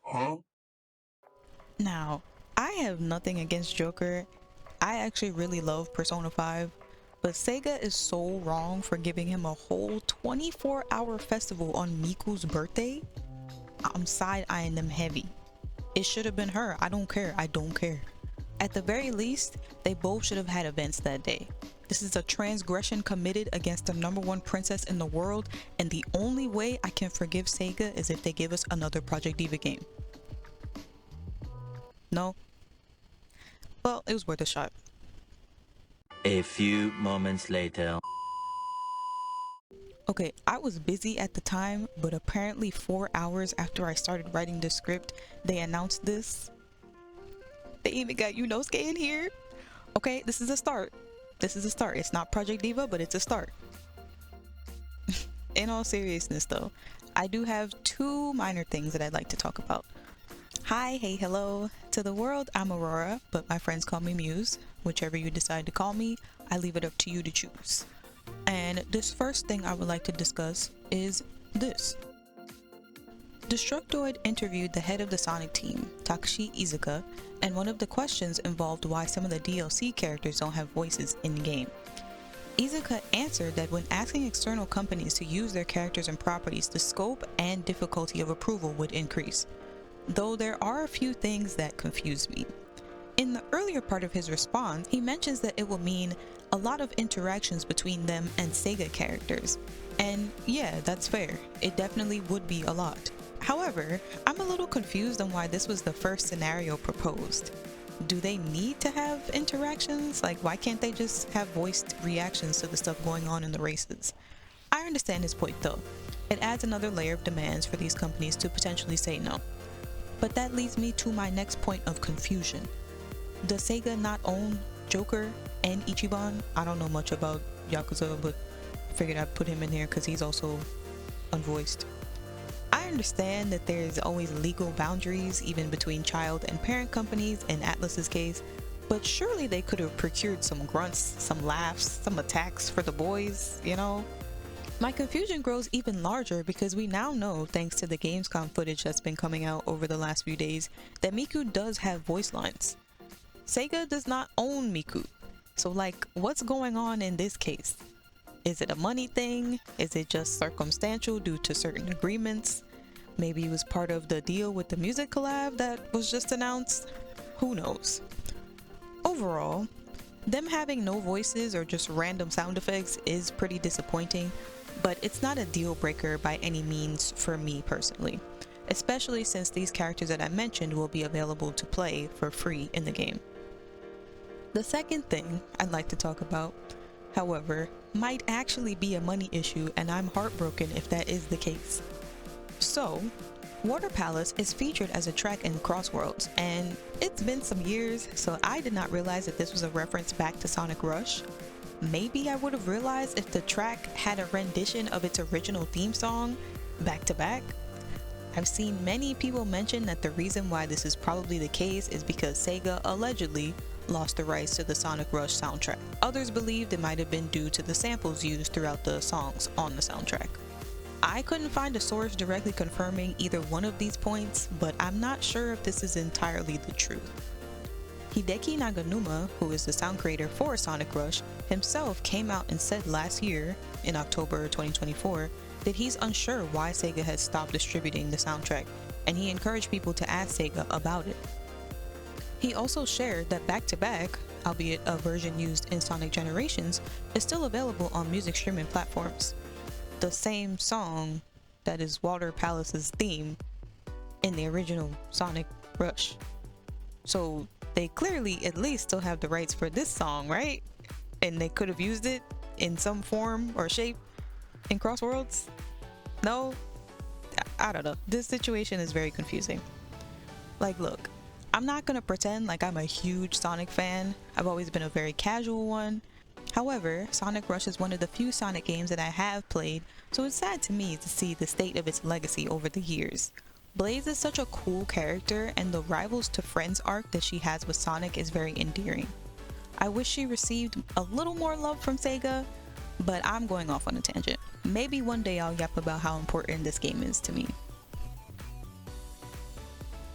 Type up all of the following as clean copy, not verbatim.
Huh? Now, I have nothing against Joker. I actually really love Persona 5, but Sega is so wrong for giving him a whole 24-hour festival on Miku's birthday. I'm side-eyeing them heavy. It should have been her. I don't care. I don't care. At the very least, they both should have had events that day. This is a transgression committed against the #1 princess in the world, and the only way I can forgive Sega is if they give us another Project Diva game. No? Well, it was worth a shot. A few moments later. Okay, I was busy at the time, but apparently 4 hours after I started writing the script, they announced this. They even got Yunosuke in here. Okay, this is a start. This is a start. It's not Project Diva, but it's a start. In all seriousness though, I do have two minor things that I'd like to talk about. Hi, hey, hello. To the world, I'm Aurora, but my friends call me Muse. Whichever you decide to call me, I leave it up to you to choose. And this first thing I would like to discuss is this. Destructoid interviewed the head of the Sonic team, Takashi Iizuka, and one of the questions involved why some of the DLC characters don't have voices in-game. Iizuka answered that when asking external companies to use their characters and properties, the scope and difficulty of approval would increase. Though there are a few things that confuse me. In the earlier part of his response, he mentions that it will mean a lot of interactions between them and Sega characters. And yeah, that's fair. It definitely would be a lot. However, I'm a little confused on why this was the first scenario proposed. Do they need to have interactions? Like, why can't they just have voiced reactions to the stuff going on in the races? I understand his point though. It adds another layer of demands for these companies to potentially say no. But that leads me to my next point of confusion. Does Sega not own Joker and Ichiban? I don't know much about Yakuza, but I figured I'd put him in here because he's also unvoiced. I understand that there's always legal boundaries even between child and parent companies in Atlus's case, but surely they could have procured some grunts, some laughs, some attacks for the boys, you know? My confusion grows even larger because we now know, thanks to the Gamescom footage that's been coming out over the last few days, that Miku does have voice lines. Sega does not own Miku. So like, what's going on in this case? Is it a money thing? Is it just circumstantial due to certain agreements? Maybe it was part of the deal with the music collab that was just announced? Who knows? Overall, them having no voices or just random sound effects is pretty disappointing, but it's not a deal breaker by any means for me personally, especially since these characters that I mentioned will be available to play for free in the game. The second thing I'd like to talk about, however, might actually be a money issue, and I'm heartbroken if that is the case. So, Water Palace is featured as a track in CrossWorlds, and it's been some years, so I did not realize that this was a reference back to Sonic Rush. Maybe I would have realized if the track had a rendition of its original theme song, back to back. I've seen many people mention that the reason why this is probably the case is because Sega allegedly lost the rights to the Sonic Rush soundtrack. Others believed it might have been due to the samples used throughout the songs on the soundtrack. I couldn't find a source directly confirming either one of these points, but I'm not sure if this is entirely the truth. Hideki Naganuma, who is the sound creator for Sonic Rush, himself came out and said last year, in October 2024, that he's unsure why Sega has stopped distributing the soundtrack, and he encouraged people to ask Sega about it. He also shared that Back to Back, albeit a version used in Sonic Generations, is still available on music streaming platforms. The same song that is Water Palace's theme in the original Sonic Rush. So they clearly at least still have the rights for this song, right? And they could have used it in some form or shape in CrossWorlds? No? I don't know. This situation is very confusing. Like, look, I'm not gonna pretend like I'm a huge Sonic fan. I've always been a very casual one. However, Sonic Rush is one of the few Sonic games that I have played, so it's sad to me to see the state of its legacy over the years. Blaze is such a cool character, and the rivals to friends arc that she has with Sonic is very endearing. I wish she received a little more love from Sega, but I'm going off on a tangent. Maybe one day I'll yap about how important this game is to me.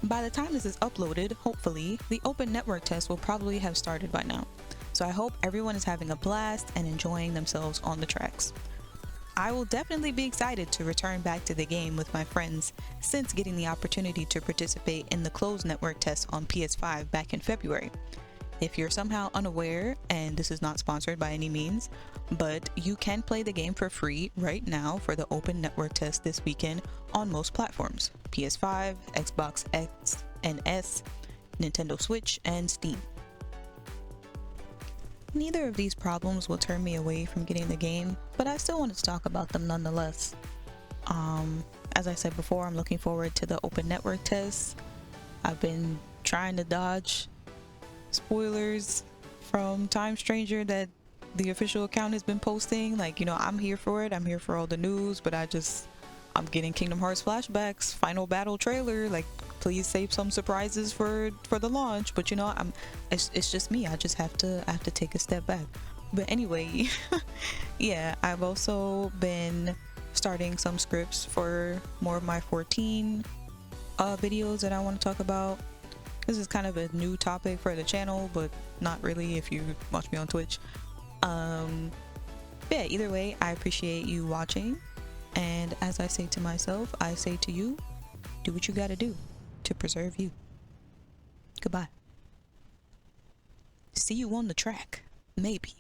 By the time this is uploaded, hopefully, the open network test will probably have started by now. So I hope everyone is having a blast and enjoying themselves on the tracks. I will definitely be excited to return back to the game with my friends since getting the opportunity to participate in the closed network test on PS5 back in February. If you're somehow unaware, and this is not sponsored by any means, but you can play the game for free right now for the open network test this weekend on most platforms: PS5, Xbox X and S, Nintendo Switch, and Steam. Neither of these problems will turn me away from getting the game, but I still wanted to talk about them nonetheless. As I said before, I'm looking forward to the open network tests. I've been trying to dodge spoilers from Time Stranger that the official account has been posting. Like, you know, I'm here for it. I'm here for all the news, but I'm getting Kingdom Hearts flashbacks, final battle trailer. Like, please save some surprises for the launch. But you know, it's just me. I just have to take a step back. But anyway, yeah, I've also been starting some scripts for more of my 14 videos that I want to talk about. This is kind of a new topic for the channel, but not really if you watch me on Twitch. Yeah, either way, I appreciate you watching. And as I say to myself, I say to you, do what you gotta do to preserve you. Goodbye. See you on the track. Maybe.